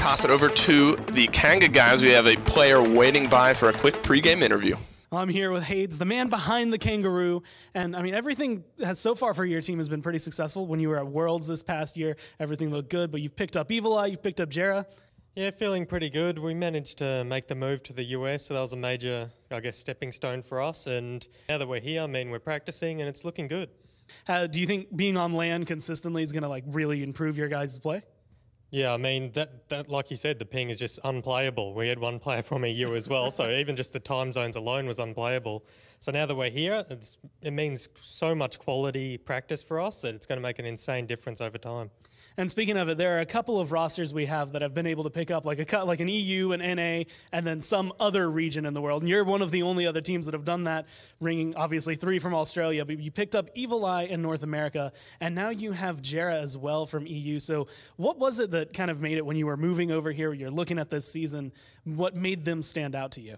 toss it over to the Kanga guys. We have a player waiting by for a quick pregame interview. I'm here with Hades, the man behind the kangaroo. And I mean, everything has so far for your team has been pretty successful. When you were at Worlds this past year, everything looked good, but you've picked up Evil Eye, you've picked up Jera. Yeah, feeling pretty good. We managed to make the move to the US, so that was a major, I guess, stepping stone for us. And now that we're here, I mean, we're practicing and it's looking good. Do you think being on LAN consistently is going to like really improve your guys' play? Yeah, I mean, that like you said, the ping is just unplayable. We had one player from EU as well, so even just the time zones alone was unplayable. So now that we're here, it means so much quality practice for us that it's going to make an insane difference over time. And speaking of it, there are a couple of rosters we have that have been able to pick up like an EU, an NA, and then some other region in the world. And you're one of the only other teams that have done that, ringing obviously 3 from Australia. But you picked up Evil Eye in North America, and now you have Jera as well from EU. So what was it that kind of made it when you were moving over here, you're looking at this season, what made them stand out to you?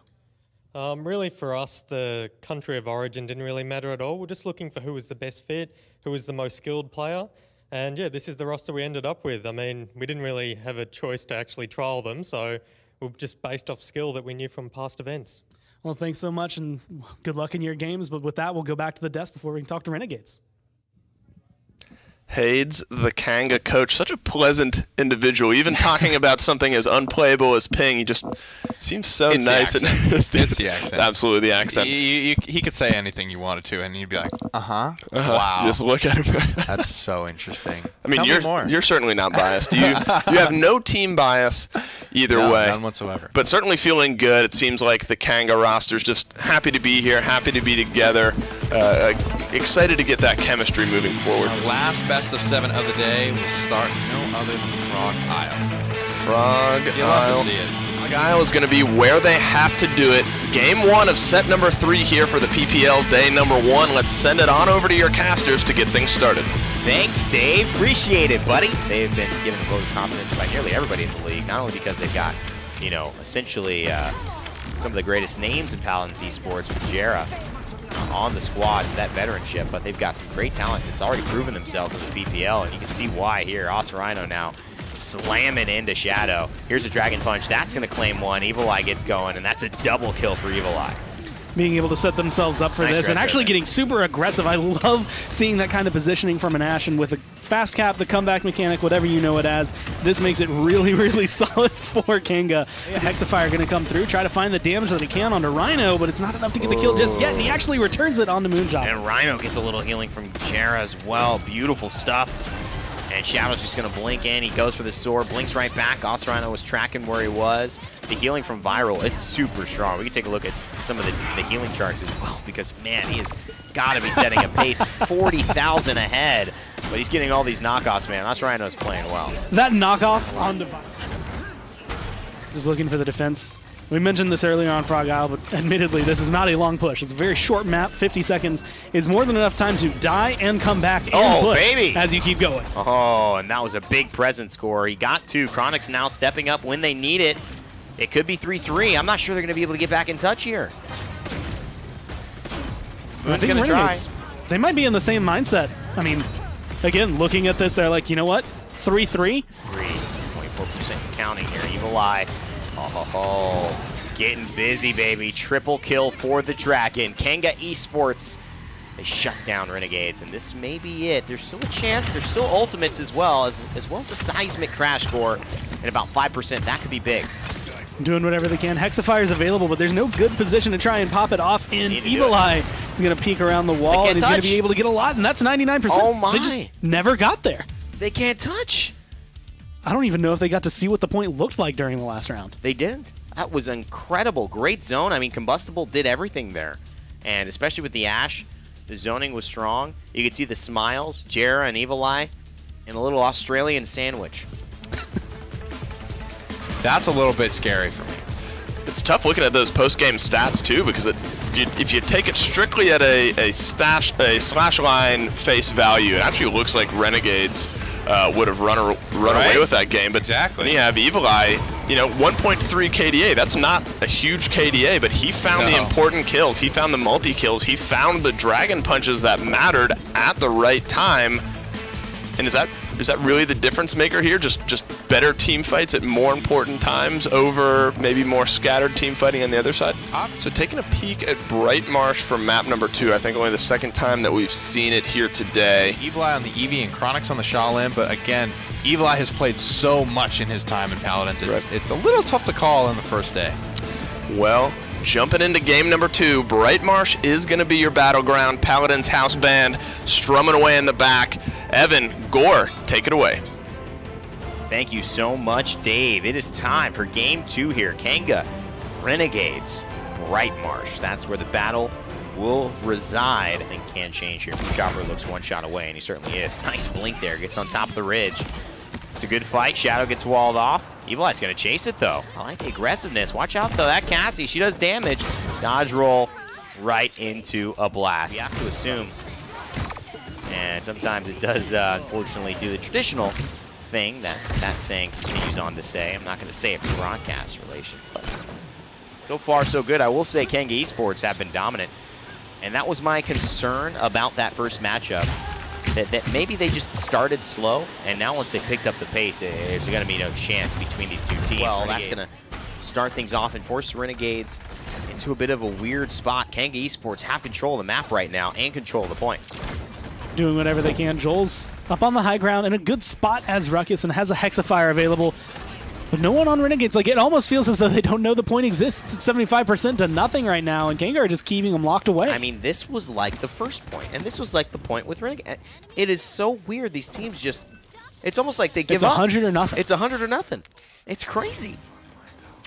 Really for us, the country of origin didn't really matter at all. We're just looking for who was the best fit, who was the most skilled player. And yeah, this is the roster we ended up with. I mean, we didn't really have a choice to actually trial them, so we're just based off skill that we knew from past events. Well, thanks so much, and good luck in your games. But with that, we'll go back to the desk before we can talk to Renegades. Hades, the Kanga coach, such a pleasant individual. Even talking about something as unplayable as ping, he just seems so nice. It's the accent. It's absolutely the accent. He could say anything you wanted to, and you'd be like, wow. Just look at him. That's so interesting. I mean, you're certainly not biased. You have no team bias either way. None whatsoever. But certainly feeling good. It seems like the Kanga roster's just happy to be here, happy to be together, excited to get that chemistry moving forward. Our last best of 7 of the day will start no other than Frog Isle. Frog You'll Isle. love to see it. Frog Isle is going to be where they have to do it. Game 1 of set number 3 here for the PPL day number 1. Let's send it on over to your casters to get things started. Thanks, Dave. Appreciate it, buddy. They've been given a vote of confidence by nearly everybody in the league, not only because they've got, you know, essentially some of the greatest names in Paladins Esports with Jera on the squad, so that veteranship, but they've got some great talent that's already proven themselves in the PPL, and you can see why here. Osirino now slamming into Shadow. Here's a Dragon Punch. That's going to claim one. Evil Eye gets going, and that's a double kill for Evil Eye. Being able to set themselves up for this and actually getting super aggressive. I love seeing that kind of positioning from an Ashen with a fast cap, the comeback mechanic, whatever you know it as. This makes it really, really solid for Kanga. Hexafire going to come through, try to find the damage that he can onto Rhino, but it's not enough to get the kill just yet, and he actually returns it onto Moonshot. And Rhino gets a little healing from Jera as well. Beautiful stuff. And Shadow's just going to blink in. He goes for the sword, blinks right back. Osirino was tracking where he was. The healing from Viral, it's super strong. We can take a look at some of the healing charts as well, because, man, he has got to be setting a pace 40,000 ahead. But he's getting all these knockoffs, man. Osirino's playing well. That knockoff on Viral. Just looking for the defense. We mentioned this earlier on Frog Isle, but admittedly, this is not a long push. It's a very short map. 50 seconds is more than enough time to die and come back and push baby. As you keep going. Oh, and that was a big present score. He got 2. Chronic's now stepping up when they need it. It could be 3-3. I'm not sure they're going to be able to get back in touch here. Moon's going to try. They might be in the same mindset. I mean, again, looking at this, they're like, you know what? 3-3? 24% counting here. Evil Eye. Oh, getting busy, baby. Triple kill for the Dragon. Kanga Esports, they shut down Renegades, and this may be it. There's still a chance. There's still ultimates as well as a seismic crash score, and about 5%. That could be big. Doing whatever they can. Hexifire's available, but there's no good position to try and pop it off in Evil Eye. He's going to peek around the wall, and he's going to be able to get a lot, and that's 99%. Oh, my. They just never got there. They can't touch. I don't even know if they got to see what the point looked like during the last round. They didn't. That was incredible. Great zone. I mean, Combustible did everything there. And especially with the Ash, the zoning was strong. You could see the smiles, Jera and Evil Eye, and a little Australian sandwich. That's a little bit scary for me. It's tough looking at those post-game stats, too, because if you take it strictly at a slash line face value, it actually looks like Renegades would have run away with that game. But exactly. Then you have Evil Eye, you know, 1.3 KDA. That's not a huge KDA, but he found the important kills. He found the multi-kills. He found the Dragon Punches that mattered at the right time. And is that really the difference maker here? Just better team fights at more important times over maybe more scattered team fighting on the other side. So taking a peek at Bright Marsh for map number 2, I think only the second time that we've seen it here today. Evil-Eye on the Eevee and Chronix on the Shaolin, but again, Evil-Eye has played so much in his time in Paladins. It's a little tough to call on the first day. Well, jumping into game number 2, Bright Marsh is going to be your battleground. Paladins house band strumming away in the back. Evan, Gore, take it away. Thank you so much, Dave. It is time for game 2 here. Kanga, Renegades, Bright Marsh. That's where the battle will reside. I think can change here. Chopper looks one shot away, and he certainly is. Nice blink there. Gets on top of the ridge. It's a good fight. Shadow gets walled off. Evil Eye's going to chase it, though. I like the aggressiveness. Watch out, though. That Cassie, she does damage. Dodge roll right into a blast. You have to assume. And sometimes it does, unfortunately, do the traditional thing that saying continues on to say. I'm not going to say it for broadcast relation, but so far so good. I will say Kanga Esports have been dominant, and that was my concern about that first matchup, that maybe they just started slow, and now once they picked up the pace, there's going to be no chance between these two teams. Well, that's going to start things off and force Renegades into a bit of a weird spot. Kanga Esports have control of the map right now and control of the point. Doing whatever they can. Joel's up on the high ground in a good spot as Ruckus and has a Hexafire available. But no one on Renegades. Like, it almost feels as though they don't know the point exists. It's 75% to nothing right now, and Kanga are just keeping them locked away. I mean, this was like the first point, and this was like the point with Renegade. It is so weird. These teams just, it's almost like they give up. It's 100 or nothing. It's 100 or nothing. It's crazy.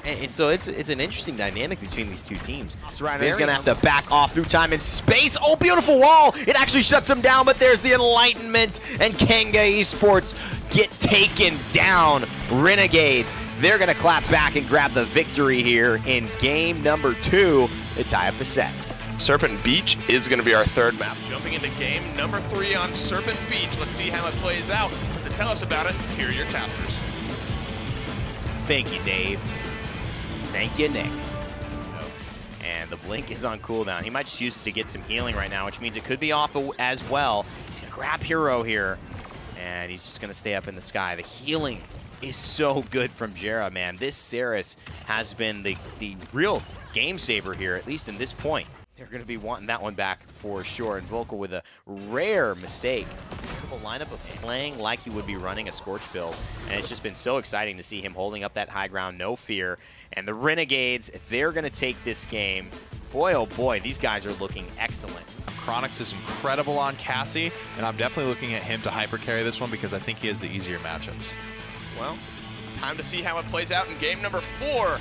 And so it's an interesting dynamic between these two teams. They're going to have to back off through time and space. Oh, beautiful wall. It actually shuts them down, but there's the Enlightenment, and Kanga Esports get taken down. Renegades, they're going to clap back and grab the victory here in game number 2 to tie up the set. Serpent Beach is going to be our third map. Jumping into game number 3 on Serpent Beach. Let's see how it plays out. But to tell us about it, here are your casters. Thank you, Dave. Thank you, Nick. And the blink is on cooldown. He might just use it to get some healing right now, which means it could be off as well. He's going to grab Hero here, and he's just going to stay up in the sky. The healing is so good from Jera, man. This Saris has been the real game saver here, at least in this point. They're going to be wanting that one back for sure. And Vocal with a rare mistake. Incredible lineup of playing like he would be running a Scorch build. And it's just been so exciting to see him holding up that high ground, no fear. And the Renegades, they're going to take this game. Boy, oh boy, these guys are looking excellent. Chronix is incredible on Cassie, and I'm definitely looking at him to hyper carry this one because I think he has the easier matchups. Well, time to see how it plays out in game number 4.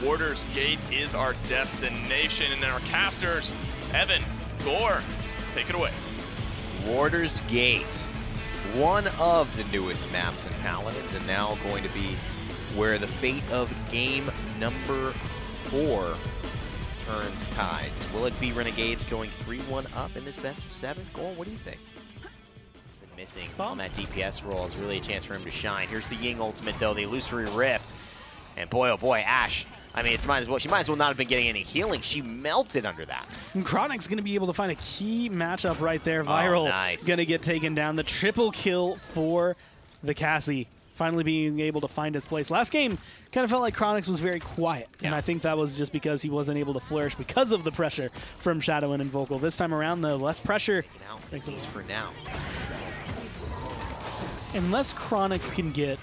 Warder's Gate is our destination, and then our casters, Evan, Gore, take it away. Warder's Gate, one of the newest maps in Paladins, and now going to be where the fate of game number 4 turns tides. Will it be Renegades going 3-1 up in this best of 7? Gore, what do you think? Been missing on that DPS role is really a chance for him to shine. Here's the Ying ultimate, though, the Illusory Rift. And boy, oh boy, Ashe. I mean, she might as well not have been getting any healing. She melted under that. And Chronic's going to be able to find a key matchup right there. Viral nice. Going to get taken down. The triple kill for the Cassie. Finally being able to find his place. Last game kind of felt like Chronix was very quiet. Yeah. And I think that was just because he wasn't able to flourish because of the pressure from Shadow and Vocal. This time around, though, less pressure. At least for now. Unless Chronix can get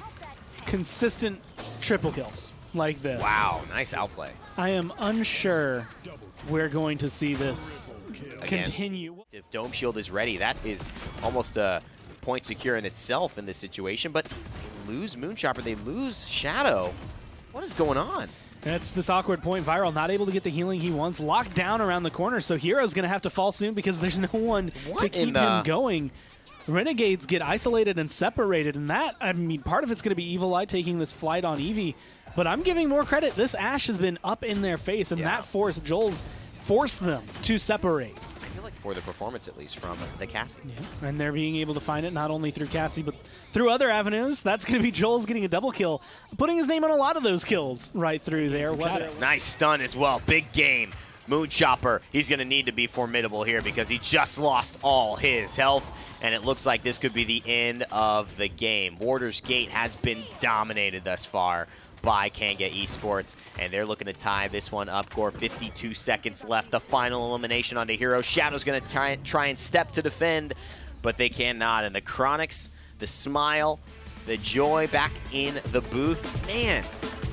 consistent triple kills like this. Wow, nice outplay. I am unsure we're going to see this continue. If Dome Shield is ready, that is almost a point secure in itself in this situation, but they lose Moonchopper, they lose Shadow. What is going on? That's this awkward point. Viral not able to get the healing he wants. Locked down around the corner, so Hero's going to have to fall soon because there's no one to keep him going. Renegades get isolated and separated, and that, I mean, part of it's going to be Evil Eye taking this flight on Eevee, but I'm giving more credit. This Ashe has been up in their face, and that forced Joel's forced them to separate. I feel like for the performance, at least, from the Cassie. Yeah. And they're being able to find it not only through Cassie, but through other avenues. That's going to be Joel's getting a double kill, putting his name on a lot of those kills right through there. Nice stun as well. Big game Moonchopper, he's going to need to be formidable here because he just lost all his health, and it looks like this could be the end of the game. Warder's Gate has been dominated thus far by Kanga Esports, and they're looking to tie this one up. Gore, 52 seconds left. The final elimination onto Hero. Shadow's going to try and step to defend, but they cannot. And the Chronics, the smile, the joy back in the booth. Man,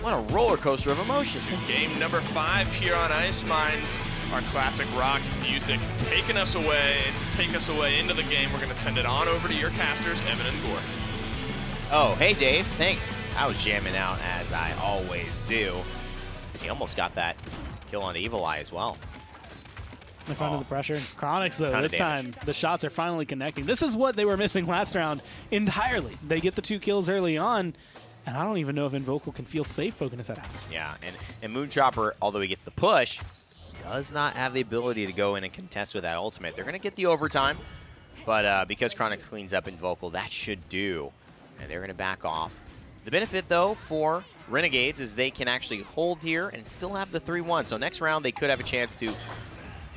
what a roller coaster of emotion. Game number 5 here on Ice Mines. Our classic rock music taking us away. To take us away into the game, we're going to send it on over to your casters, Evan and Gore. Oh, hey Dave, thanks. I was jamming out as I always do. He almost got that kill on Evil Eye as well. They're under the pressure. Chronics, though, this damage. time, the shots are finally connecting. This is what they were missing last round entirely. They get the 2 kills early on, and I don't even know if Invocal can feel safe poking his head out. Yeah, and Moonchopper, although he gets the push, does not have the ability to go in and contest with that ultimate. They're going to get the overtime, but because Chronics cleans up Invocal, that should do. And they're going to back off. The benefit, though, for Renegades is they can actually hold here and still have the 3-1. So next round, they could have a chance to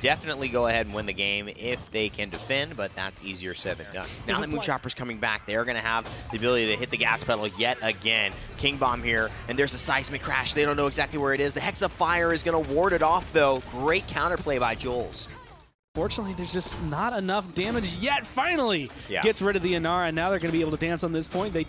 definitely go ahead and win the game if they can defend, but that's easier said than done. Now that Moonchopper's coming back, they're going to have the ability to hit the gas pedal yet again. King Bomb here, and there's a seismic crash. They don't know exactly where it is. The Hex of Fire is going to ward it off, though. Great counterplay by Jules. Fortunately, there's just not enough damage yet. Finally gets rid of the Inara, and now they're going to be able to dance on this point. They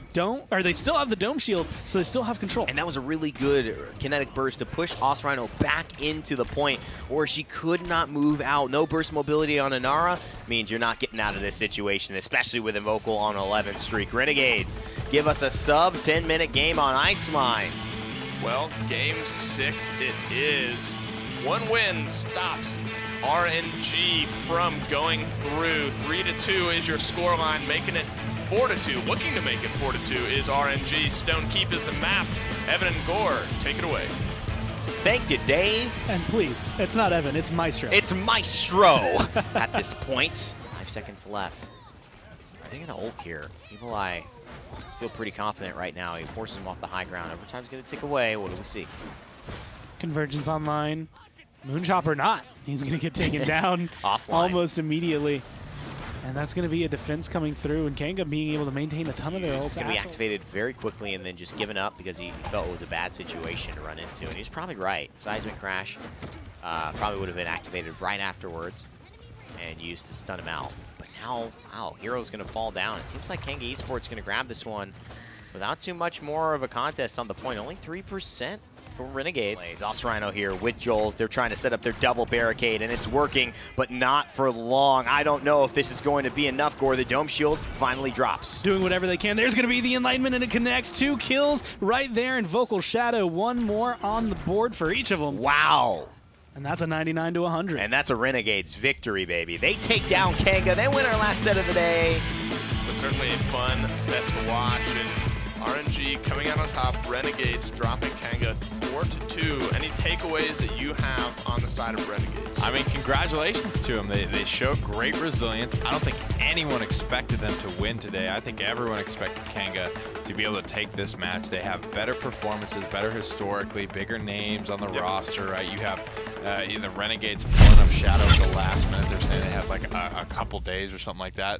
still have the Dome Shield, so they still have control. And that was a really good kinetic burst to push Osrhino back into the point, or she could not move out. No burst mobility on Inara means you're not getting out of this situation, especially with Invocal on an 11 streak. Renegades give us a sub 10-minute game on Ice Mines. Well, game 6 it is. 1 win stops RNG from going through. 3-2 is your scoreline, making it 4-2. Looking to make it 4-2 is RNG. Stone Keep is the map. Evan and Gore, take it away. Thank you, Dave. And please, it's not Evan, it's Maestro. It's Maestro at this point. 5 seconds left. Are they going to ult here? Evil Eye feel pretty confident right now. He forces him off the high ground. Overtime's going to tick away. What do we see? Convergence online. Moonchopper not. He's going to get taken down offline almost immediately. And that's going to be a defense coming through, and Kanga being able to maintain a ton of their ults. He's going to be activated very quickly and then just given up because he felt it was a bad situation to run into. And he's probably right. Seismic Crash probably would have been activated right afterwards and used to stun him out. But now, wow, Hero's going to fall down. It seems like Kanga Esports going to grab this one without too much more of a contest on the point. Only 3%. For Renegades. Osrhino here with Joels. They're trying to set up their double barricade, and it's working, but not for long. I don't know if this is going to be enough. Gore, the Dome Shield finally drops. Doing whatever they can. There's going to be the Enlightenment, and it connects. 2 kills right there in Vocal Shadow. 1 more on the board for each of them. Wow. And that's a 99 to 100. And that's a Renegades victory, baby. They take down Kanga. They win our last set of the day. But certainly a fun set to watch. And RNG coming out on top, Renegades dropping Kanga 4-2. Any takeaways that you have on the side of Renegades? I mean, congratulations to them. They showed great resilience. I don't think anyone expected them to win today. I think everyone expected Kanga to be able to take this match. They have better performances, better historically, bigger names on the roster, right? You have the Renegades pulling up Shadow at the last minute. They're saying they have like a couple days or something like that.